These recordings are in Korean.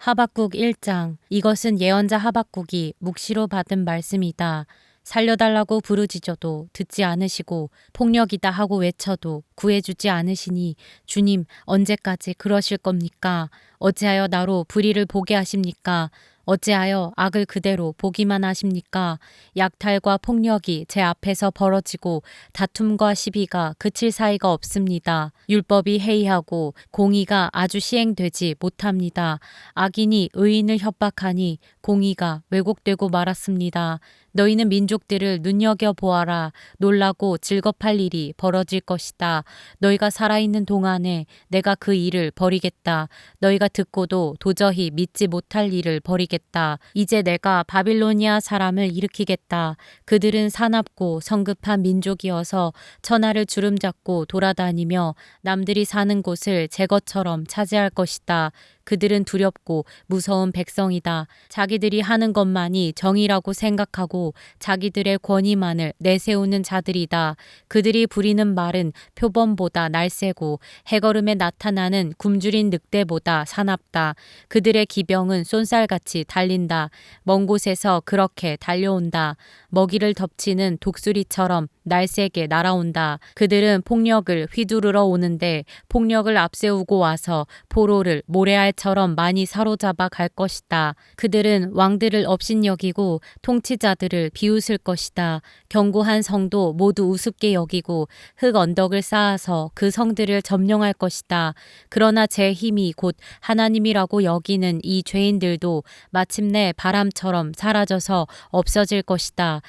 하박국 1장. 이것은 예언자 하박국이 묵시로 받은 말씀이다. 살려달라고 부르짖어도 듣지 않으시고 폭력이다 하고 외쳐도 구해주지 않으시니 주님 언제까지 그러실 겁니까? 어찌하여 나로 불의를 보게 하십니까? 어찌하여 악을 그대로 보기만 하십니까? 약탈과 폭력이 제 앞에서 벌어지고 다툼과 시비가 그칠 사이가 없습니다. 율법이 해이하고 공의가 아주 시행되지 못합니다. 악인이 의인을 협박하니 공의가 왜곡되고 말았습니다. 너희는 민족들을 눈여겨보아라. 놀라고 즐겁할 일이 벌어질 것이다. 너희가 살아있는 동안에 내가 그 일을 벌이겠다. 너희가 듣고도 도저히 믿지 못할 일을 벌이겠다. 이제 내가 바빌로니아 사람을 일으키겠다. 그들은 사납고 성급한 민족이어서 천하를 주름잡고 돌아다니며 남들이 사는 곳을 제 것처럼 차지할 것이다. 그들은 두렵고 무서운 백성이다. 자기들이 하는 것만이 정의라고 생각하고 자기들의 권위만을 내세우는 자들이다. 그들이 부리는 말은 표범보다 날쌔고 해걸음에 나타나는 굶주린 늑대보다 사납다. 그들의 기병은 쏜살같이 달린다. 먼 곳에서 그렇게 달려온다. 먹이를 덮치는 독수리처럼 날쌔게 날아온다. 그들은 폭력을 휘두르러 오는데 폭력을 앞세우고 와서 포로를 모래알처럼 많이 사로잡아 갈 것이다. 그들은 왕들을 업신여기고 통치자들을 비웃을 것이다. 견고한 성도 모두 우습게 여기고 흙 언덕을 쌓아서 그 성들을 점령할 것이다. 그러나 제 힘이 곧 하나님이라고 여기는 이 죄인들도 마침내 바람처럼 사라져서 없어질 것이다.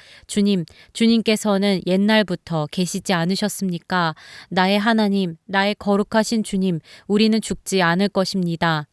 주님께서는 옛날부터 계시지 않으셨습니까? 나의 하나님, 나의 거룩하신 주님, 우리는 죽지 않을 것입니다.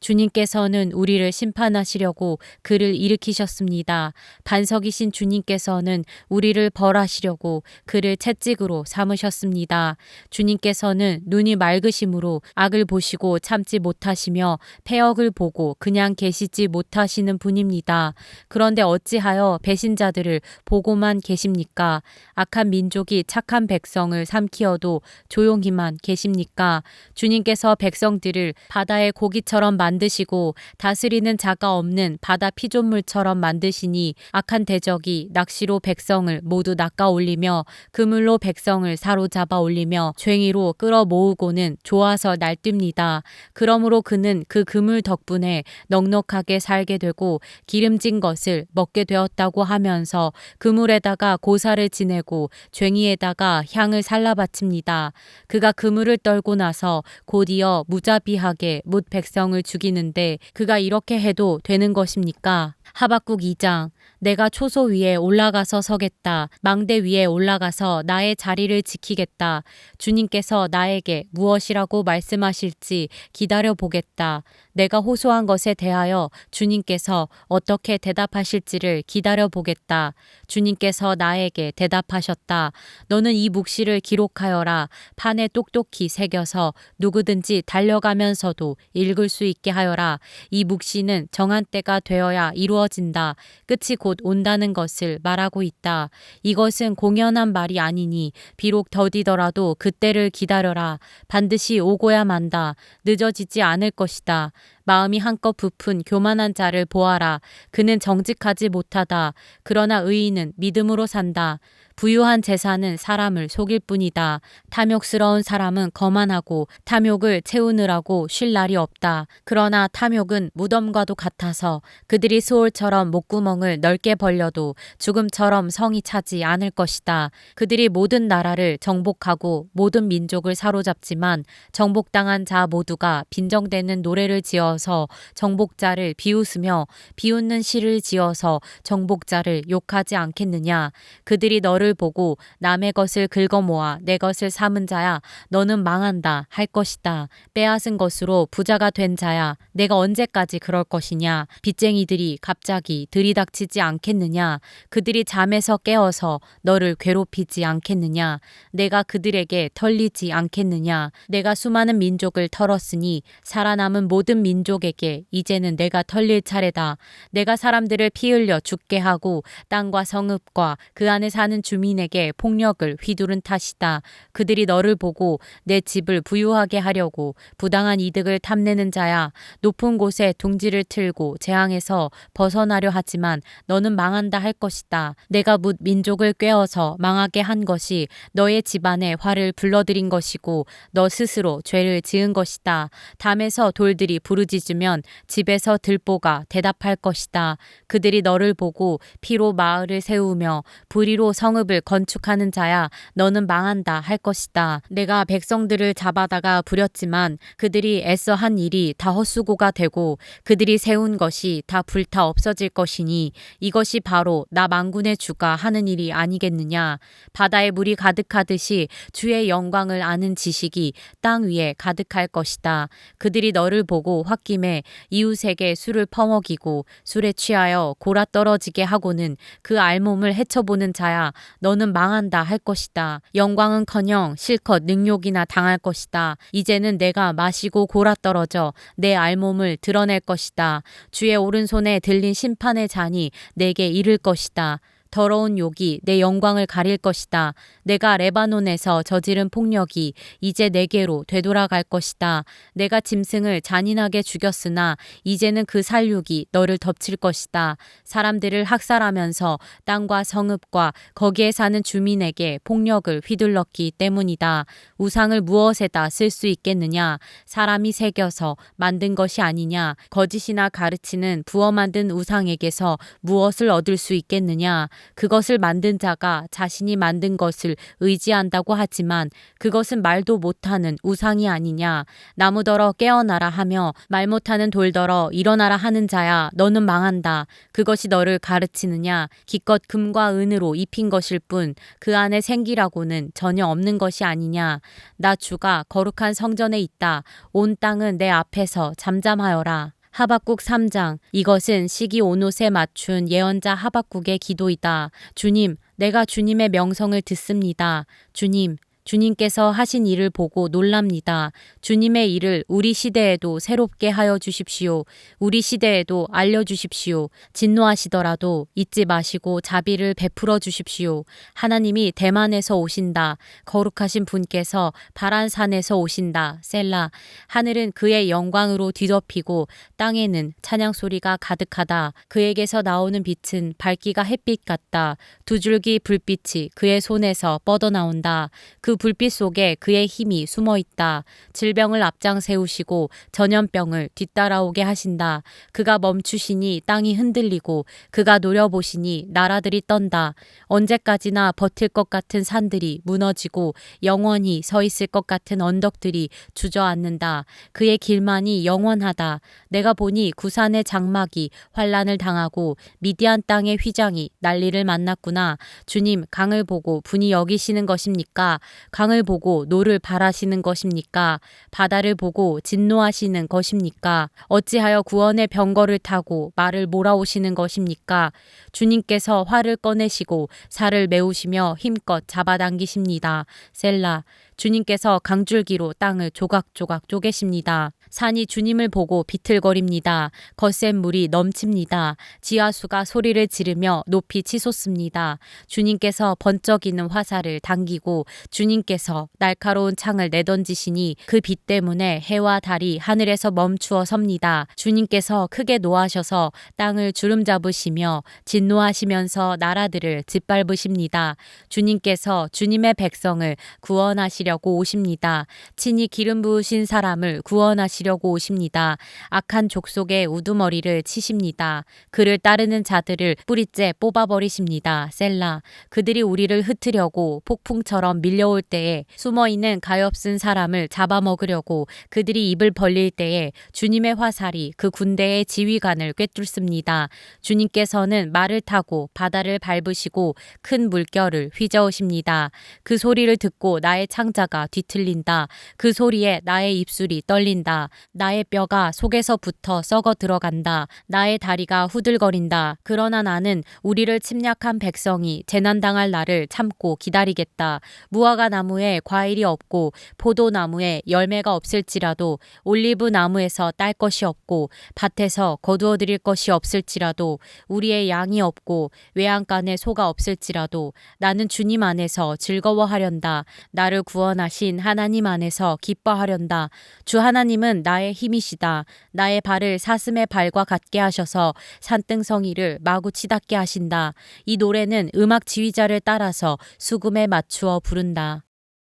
주님께서는 우리를 심판하시려고 그를 일으키셨습니다. 반석이신 주님께서는 우리를 벌하시려고 그를 채찍으로 삼으셨습니다. 주님께서는 눈이 맑으심으로 악을 보시고 참지 못하시며 패역을 보고 그냥 계시지 못하시는 분입니다. 그런데 어찌하여 배신자들을 보고만 계십니까? 악한 민족이 착한 백성을 삼키어도 조용히만 계십니까? 주님께서 백성들을 바다의 고기처럼 만드시고 다스리는 자가 없는 바다 피조물처럼 만드시니 악한 대적이 낚시로 백성을 모두 낚아올리며 그물로 백성을 사로잡아 올리며 쟁이로 끌어모으고는 좋아서 날뜁니다. 그러므로 그는 그 그물 덕분에 넉넉하게 살게 되고 기름진 것을 먹게 되었다고 하면서 그물에다가 고사를 지내고 쟁이에다가 향을 살라 바칩니다. 그가 그물을 떨고 나서 곧이어 무자비하게 못 백성을 죽이는데 그가 이렇게 해도 되는 것입니까? 하박국 2장. 내가 초소 위에 올라가서 서겠다. 망대 위에 올라가서 나의 자리를 지키겠다. 주님께서 나에게 무엇이라고 말씀하실지 기다려보겠다. 내가 호소한 것에 대하여 주님께서 어떻게 대답하실지를 기다려보겠다. 주님께서 나에게 대답하셨다. 너는 이 묵시를 기록하여라. 판에 똑똑히 새겨서 누구든지 달려가면서도 읽을 수 있게 하여라. 이 묵시는 정한 때가 되어야 이루어진다. 끝이 곧 온다는 것을 말하고 있다. 이것은 공연한 말이 아니니 비록 더디더라도 그때를 기다려라. 반드시 오고야 만다. 늦어지지 않을 것이다. 마음이 한껏 부푼 교만한 자를 보아라. 그는 정직하지 못하다. 그러나 의인은 믿음으로 산다. 부유한 재산은 사람을 속일 뿐이다. 탐욕스러운 사람은 거만하고 탐욕을 채우느라고 쉴 날이 없다. 그러나 탐욕은 무덤과도 같아서 그들이 소올처럼 목구멍을 넓게 벌려도 죽음처럼 성이 차지 않을 것이다. 그들이 모든 나라를 정복하고 모든 민족을 사로잡지만 정복당한 자 모두가 빈정대는 노래를 지어서 정복자를 비웃으며 비웃는 시를 지어서 정복자를 욕하지 않겠느냐. 그들이 너를 보고 남의 것을 긁어모아 내 것을 삼은 자야 너는 망한다 할 것이다. 빼앗은 것으로 부자가 된 자야 내가 언제까지 그럴 것이냐. 빚쟁이들이 갑자기 들이닥치지 않겠느냐. 그들이 잠에서 깨어서 너를 괴롭히지 않겠느냐. 내가 그들에게 털리지 않겠느냐. 내가 수많은 민족을 털었으니 살아남은 모든 민족에게 이제는 내가 털릴 차례다. 내가 사람들을 피 흘려 죽게 하고 땅과 성읍과 그 안에 사는 주민에게 폭력을 휘두른 탓이다. 그들이 너를 보고 내 집을 부유하게 하려고 부당한 이득을 탐내는 자야. 높은 곳에 둥지를 틀고 재앙에서 벗어나려 하지만 너는 망한다 할 것이다. 내가 뭇 민족을 꾀어서 망하게 한 것이 너의 집안에 화를 불러들인 것이고 너 스스로 죄를 지은 것이다. 담에서 돌들이 부르짖으면 집에서 들보가 대답할 것이다. 그들이 너를 보고 피로 마을을 세우며 불의로 성읍을 건축하는 자야. 너는 망한다 할 것이다. 내가 백성들을 잡아다가 부렸지만 그들이 애써 한 일이 다 헛수고가 되고 그들이 세운 것이 다 불타 없어질 것이니 이것이 바로 나 만군의 주가 하는 일이 아니겠느냐. 바다에 물이 가득하듯이 주의 영광을 아는 지식이 땅 위에 가득할 것이다. 그들이 너를 보고 홧김에 이웃에게 술을 퍼먹이고 술에 취하여 골아 떨어지게 하고는 그 알몸을 헤쳐보는 자야. 너는 망한다 할 것이다. 영광은커녕 실컷 능욕이나 당할 것이다. 이제는 내가 마시고 골아 떨어져 내 알몸을 드러낼 것이다. 주의 오른손에 들린 심판의 잔이 내게 이를 것이다. 더러운 욕이 내 영광을 가릴 것이다. 내가 레바논에서 저지른 폭력이 이제 내게로 되돌아갈 것이다. 내가 짐승을 잔인하게 죽였으나 이제는 그 살육이 너를 덮칠 것이다. 사람들을 학살하면서 땅과 성읍과 거기에 사는 주민에게 폭력을 휘둘렀기 때문이다. 우상을 무엇에다 쓸 수 있겠느냐? 사람이 새겨서 만든 것이 아니냐? 거짓이나 가르치는 부어 만든 우상에게서 무엇을 얻을 수 있겠느냐? 그것을 만든 자가 자신이 만든 것을 의지한다고 하지만 그것은 말도 못하는 우상이 아니냐. 나무더러 깨어나라 하며 말 못하는 돌더러 일어나라 하는 자야. 너는 망한다. 그것이 너를 가르치느냐. 기껏 금과 은으로 입힌 것일 뿐 그 안에 생기라고는 전혀 없는 것이 아니냐. 나 주가 거룩한 성전에 있다. 온 땅은 내 앞에서 잠잠하여라. 하박국 3장. 이것은 시기 온옷에 맞춘 예언자 하박국의 기도이다. 주님, 내가 주님의 명성을 듣습니다. 주님, 주님께서 하신 일을 보고 놀랍니다. 주님의 일을 우리 시대에도 새롭게 하여 주십시오. 우리 시대에도 알려주십시오. 진노하시더라도 잊지 마시고 자비를 베풀어 주십시오. 하나님이 대만에서 오신다. 거룩하신 분께서 바란산에서 오신다. 셀라. 하늘은 그의 영광으로 뒤덮이고 땅에는 찬양 소리가 가득하다. 그에게서 나오는 빛은 밝기가 햇빛 같다. 두 줄기 불빛이 그의 손에서 뻗어나온다. 그 불빛 속에 그의 힘이 숨어 있다. 질병을 앞장 세우시고 전염병을 뒤따라오게 하신다. 그가 멈추시니 땅이 흔들리고 그가 노려보시니 나라들이 떤다. 언제까지나 버틸 것 같은 산들이 무너지고 영원히 서 있을 것 같은 언덕들이 주저앉는다. 그의 길만이 영원하다. 내가 보니 구산의 장막이 환란을 당하고 미디안 땅의 휘장이 난리를 만났구나. 주님, 강을 보고 분이 여기시는 것입니까? 강을 보고 노를 바라시는 것입니까? 바다를 보고 진노하시는 것입니까? 어찌하여 구원의 병거를 타고 말을 몰아오시는 것입니까? 주님께서 활을 꺼내시고 살을 메우시며 힘껏 잡아당기십니다. 셀라. 주님께서 강줄기로 땅을 조각조각 쪼개십니다. 산이 주님을 보고 비틀거립니다. 거센 물이 넘칩니다. 지하수가 소리를 지르며 높이 치솟습니다. 주님께서 번쩍이는 화살을 당기고 주님께서 날카로운 창을 내던지시니 그 빛 때문에 해와 달이 하늘에서 멈추어 섭니다. 주님께서 크게 노하셔서 땅을 주름잡으시며 진노하시면서 나라들을 짓밟으십니다. 주님께서 주님의 백성을 구원하시려고 오십니다. 친히 기름 부으신 사람을 구원하시려고 오십니다. 악한 족속의 우두머리를 치십니다. 그를 따르는 자들을 뿌리째 뽑아버리십니다. 셀라. 그들이 우리를 흩으려고 폭풍처럼 밀려올 때에 숨어있는 가엾은 사람을 잡아먹으려고 그들이 입을 벌릴 때에 주님의 화살이 그 군대의 지휘관을 꿰뚫습니다. 주님께서는 말을 타고 바다를 밟으시고 큰 물결을 휘저으십니다. 그 소리를 듣고 나의 창조 사망자가 뒤틀린다. 그 소리에 나의 입술이 떨린다. 나의 뼈가 속에서 붙어 썩어 들어간다. 나의 다리가 후들거린다. 그러나 나는 우리를 침략한 백성이 재난당할 날을 참고 기다리겠다. 무화과 나무에 과일이 없고 포도나무에 열매가 없을지라도 올리브 나무에서 딸 것이 없고 밭에서 거두어 드릴 것이 없을지라도 우리의 양이 없고 외양간에 소가 없을지라도 나는 주님 안에서 즐거워하련다. 나를 구원하신 하나님 안에서 기뻐하련다. 주 하나님은 나의 힘이시다. 나의 발을 사슴의 발과 같게 하셔서 산등성이를 마구 치닫게 하신다. 이 노래는 음악 지휘자를 따라서 수금에 맞추어 부른다.